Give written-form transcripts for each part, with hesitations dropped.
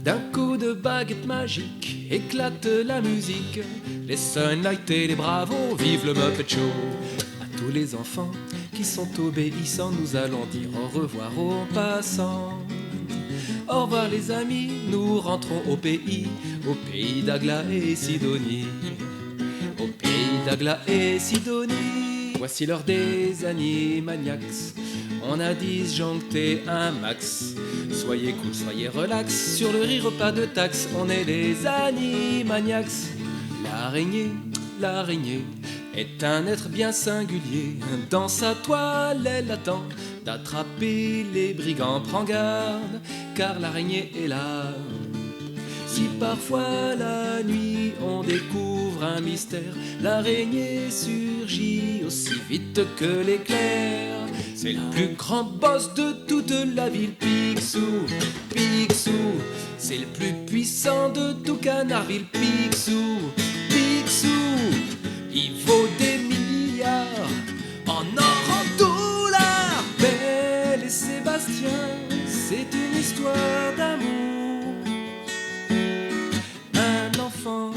D'un coup de baguette magique éclate la musique. Les Sunlight et les Bravos vivent le Muppet Show. À tous les enfants qui sont obéissants, nous allons dire au revoir aux passants. Au revoir les amis, nous rentrons au pays d'Agla et Sidonie. Au pays d'Agla et Sidonie. Voici l'heure des Animaniacs. On a disjoncté un max. Soyez cool, soyez relax. Sur le rire, pas de taxe. On est les Animaniacs. L'araignée est un être bien singulier. Dans sa toile, elle attend d'attraper les brigands. Prends garde, car l'araignée est là. Si parfois la nuit on découvre un mystère, l'araignée surgit aussi vite que l'éclair. C'est le plus grand boss de toute la ville, Picsou, Picsou. C'est le plus puissant de tout Canardville, Picsou, Picsou. Il vaut des milliards en or, en dollars. Belle et Sébastien, c'est une histoire d'amour. Un enfant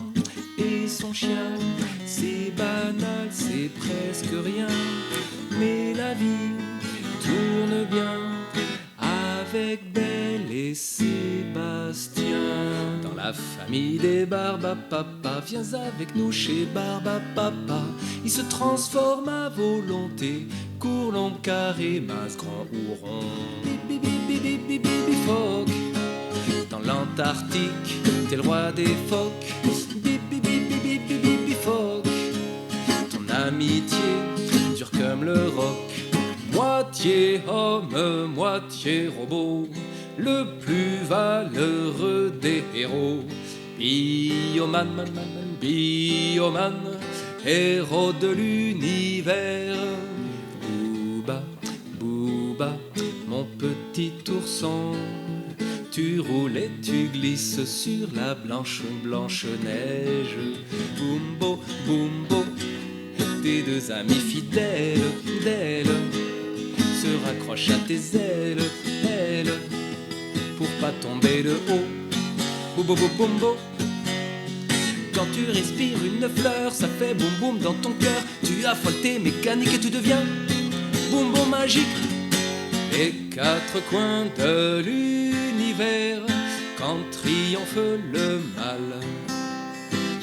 et son chien, c'est banal, c'est presque rien. Mais la vie tourne bien avec Belle et Sébastien. Dans la famille des Barbapapa, viens avec nous chez Barbapapa. Il se transforme à volonté, court, long, carré, mince, grand ou rond. Phoque, dans l'Antarctique, t'es le roi des phoques. Phoque, ton amitié dure comme le roc. Moitié homme, moitié robot, le plus valeureux des héros. Bioman, bioman, héros de l'univers. Booba, Booba, mon petit ourson, tu roules et tu glisses sur la blanche, blanche neige. Bumbo, Bumbo, tes deux amis fidèles, fidèles, se raccrochent à tes ailes, ailes, pour pas tomber de haut. Boum boum boum boum. Quand tu respires une fleur, ça fait boum boum dans ton cœur. Tu affoles tes mécaniques et tu deviens boum boum magique. Les quatre coins de l'univers, quand triomphe le mal,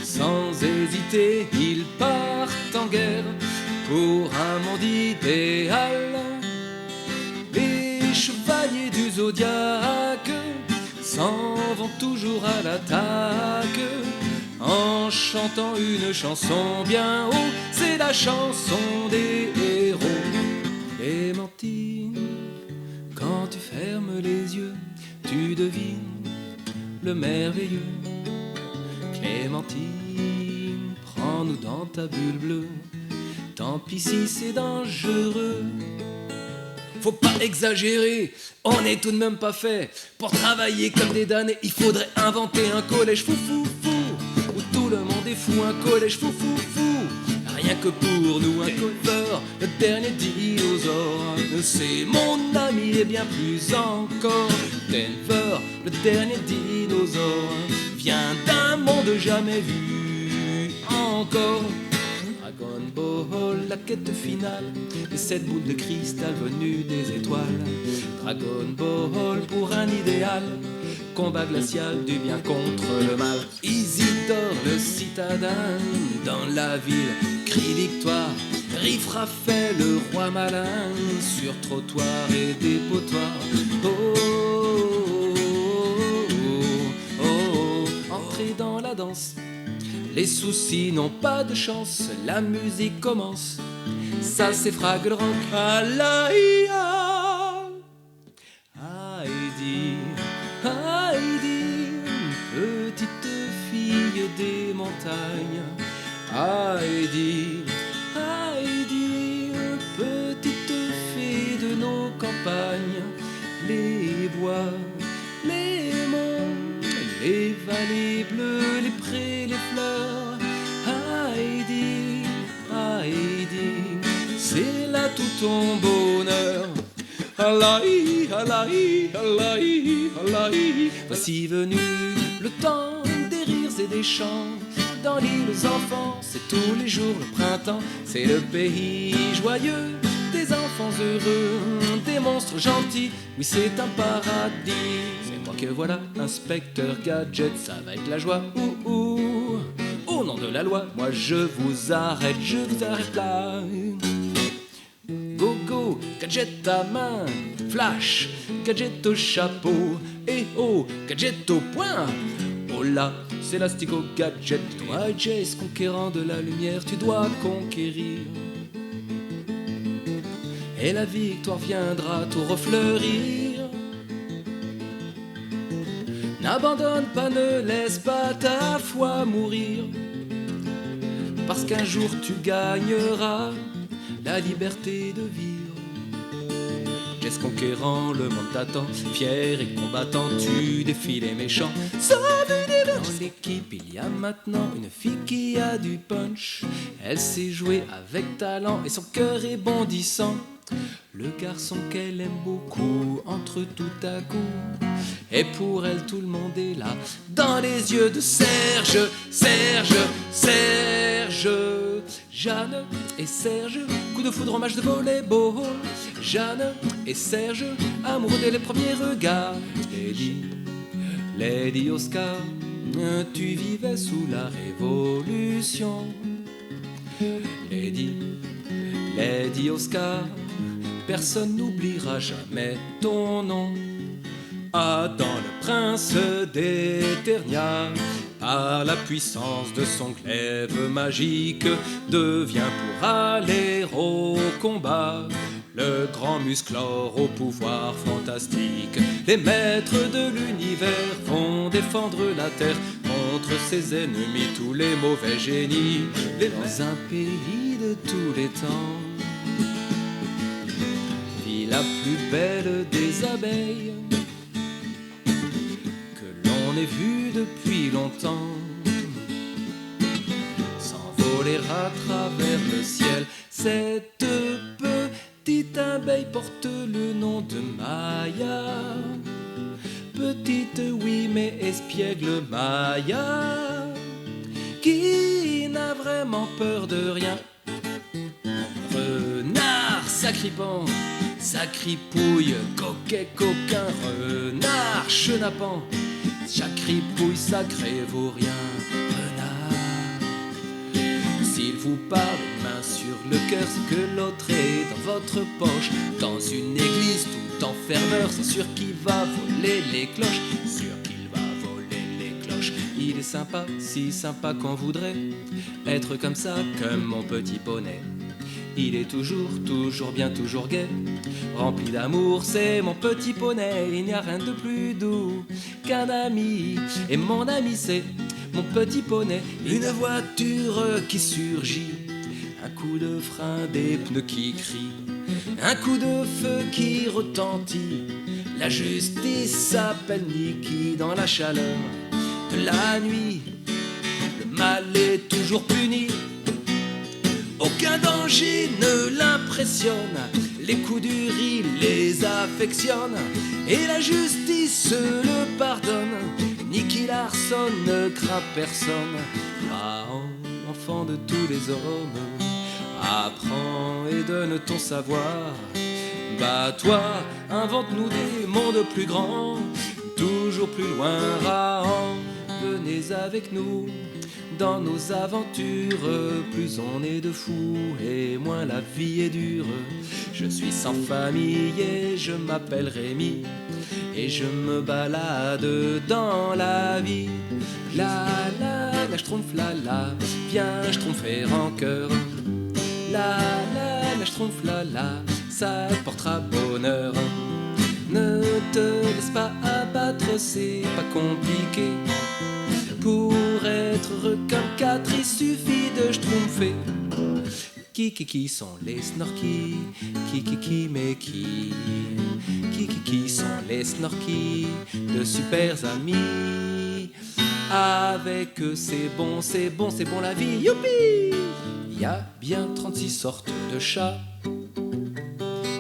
sans hésiter, ils partent en guerre pour un monde idéal. Les chevaliers du zodiaque s'en vont toujours à l'attaque, en chantant une chanson bien haut. C'est la chanson des héros. Clémentine, quand tu fermes les yeux, tu devines le merveilleux. Clémentine, prends-nous dans ta bulle bleue. Tant pis si c'est dangereux. Faut pas exagérer, on est tout de même pas fait pour travailler comme des damnés. Il faudrait inventer un collège fou fou fou, où tout le monde est fou. Un collège fou fou fou, rien que pour nous. Un Denver, le dernier dinosaure, c'est mon ami et bien plus encore. Denver, le dernier dinosaure, vient d'un monde jamais vu encore. Dragon Ball, la quête finale, et cette boule de cristal venue des étoiles. Dragon Ball pour un idéal, combat glacial du bien contre le mal. Isidore le citadin, dans la ville, crie victoire. Riffraffet le roi malin, sur trottoir et dépotoir. Oh, oh, oh, oh, oh. Entrez dans la danse. Les soucis n'ont pas de chance, la musique commence. Ça c'est Fraggle Rock. Alaïa, Heidi, Heidi, petite fille des montagnes. Heidi, Heidi, petite fée de nos campagnes. Les bois, les monts, les vallées bleues, les prés, les fleurs. Heidi, Heidi, c'est là tout ton bonheur. Alaï, alaï, alaï, alaï. Voici venu le temps des rires et des chants. Dans l'île aux enfants, c'est tous les jours le printemps. C'est le pays joyeux des enfants heureux, des monstres gentils. Oui, c'est un paradis. C'est moi que voilà, inspecteur Gadget, ça va être la joie. Ouh, ouh. Au nom de la loi, moi je vous arrête là. Go, go, gadget à main, flash, gadget au chapeau, et oh, gadget au poing. Oh là, c'est l'astico gadget, toi Jace, conquérant de la lumière, tu dois conquérir. Et la victoire viendra tout refleurir. N'abandonne pas, ne laisse pas ta foi mourir. Parce qu'un jour tu gagneras la liberté de vivre. Jace conquérant, le monde t'attend, fier et combattant, tu défies les méchants. Sauve une dans l'équipe, il y a maintenant une fille qui a du punch. Elle sait jouer avec talent et son cœur est bondissant. Le garçon qu'elle aime beaucoup entre tout à coup. Et pour elle tout le monde est là. Dans les yeux de Serge, Serge, Serge. Jeanne et Serge, coup de foudre en match de volleyball. Jeanne et Serge, amoureux dès les premiers regards. Lady Oscar, tu vivais sous la Révolution. Lady Oscar, personne n'oubliera jamais ton nom. Adam le prince d'Eternia, par la puissance de son glaive magique, devient pour aller au combat le grand musclor au pouvoir fantastique. Les maîtres de l'univers vont défendre la terre contre ses ennemis, tous les mauvais génies. Dans un pays de tous les temps vit la plus belle des abeilles que l'on ait vue depuis longtemps s'envoler à travers le ciel. Cette petite abeille porte le nom de Maya. Petite oui mais espiègle Maya, qui n'a vraiment peur de rien. Renard sacripant, sacripouille, coquet coquin. Renard chenapan, sacripouille sacré vaut rien. Renard, s'il vous parle main sur le cœur, c'est que l'autre est dans votre poche. Dans une église tout en ferveur, c'est sûr qu'il va voler les cloches. Sûr qu'il va voler les cloches. Il est sympa, si sympa qu'on voudrait être comme ça, comme mon petit poney. Il est toujours, toujours bien, toujours gai, rempli d'amour, c'est mon petit poney. Il n'y a rien de plus doux qu'un ami, et mon ami c'est mon petit poney. Une voiture qui surgit, un coup de frein, des pneus qui crient, un coup de feu qui retentit. La justice s'appelle Niki. Dans la chaleur de la nuit, le mal est toujours puni. Aucun danger ne l'impressionne, les coups du riz les affectionne, et la justice le pardonne. Nicky Larson ne craint personne. Ah, enfant de tous les hommes, apprends et donne ton savoir. Bats-toi, invente-nous des mondes plus grands, toujours plus loin. Rahan, venez avec nous dans nos aventures. Plus on est de fous et moins la vie est dure. Je suis sans famille et je m'appelle Rémi, et je me balade dans la vie. La la la, schtroumpf la la, viens schtroumpfer en cœur. La la la, schtroumpf la la, ça portera bonheur. Ne te laisse pas abattre, c'est pas compliqué. Pour être heureux comme 4, il suffit de schtroumpfer. Qui sont les snorkies? Qui mais qui sont les snorkies? De super amis. Avec eux c'est bon, c'est bon, c'est bon la vie. Youpi! Il y a bien 36 sortes de chats,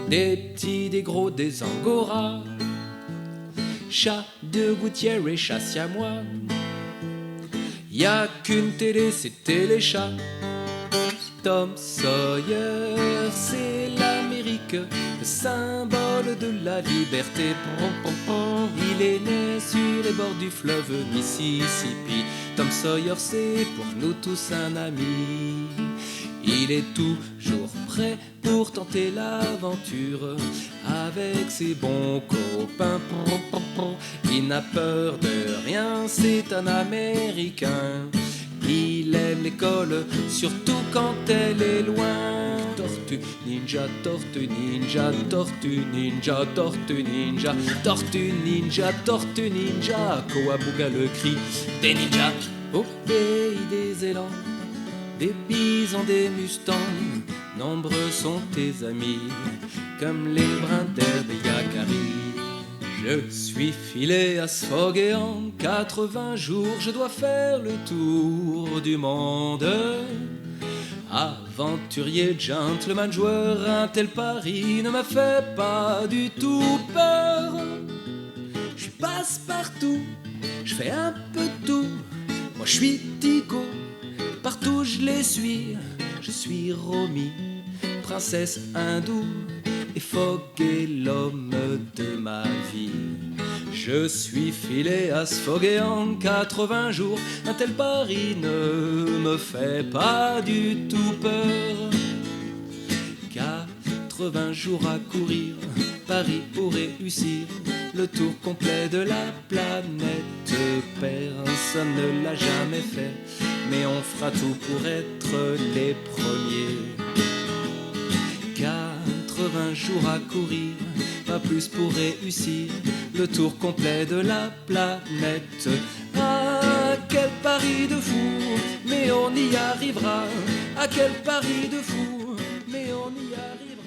des petits, des gros, des angoras, chat de gouttière et chat siamois. Y a qu'une télé, c'est Téléchat. Tom Sawyer, c'est l'Amérique, le symbole de la liberté. Il est né sur les bords du fleuve Mississippi. Tom Sawyer, c'est pour nous tous un ami. Il est toujours prêt pour tenter l'aventure avec ses bons copains. Il n'a peur de rien, c'est un Américain. Il aime l'école, surtout quand elle est loin. Tortue ninja, tortue ninja, tortue ninja, tortue ninja, tortue ninja, tortue ninja. Kawabouga le cri des ninjas. Au pays des élans, des bisons, des mustangs, nombreux sont tes amis, comme les brins d'herbe des yakaris. Je suis filé à Sfogé en 80 jours, je dois faire le tour du monde. Aventurier, gentleman, joueur, un tel pari ne m'a fait pas du tout peur. Je passe partout, je fais un peu tout, moi je suis Tico, partout je les suis. Je suis Romy, princesse hindoue, et Fogg l'homme de ma vie. Je suis filé à Sfogé en 80 jours, un tel pari ne me fait pas du tout peur. 80 jours à courir, Paris pour réussir le tour complet de la planète. Personne ne l'a jamais fait, mais on fera tout pour être les premiers. 80 jours à courir, pas plus pour réussir le tour complet de la planète. Ah, quel pari de fou, mais on y arrivera. Ah, quel pari de fou, mais on y arrivera.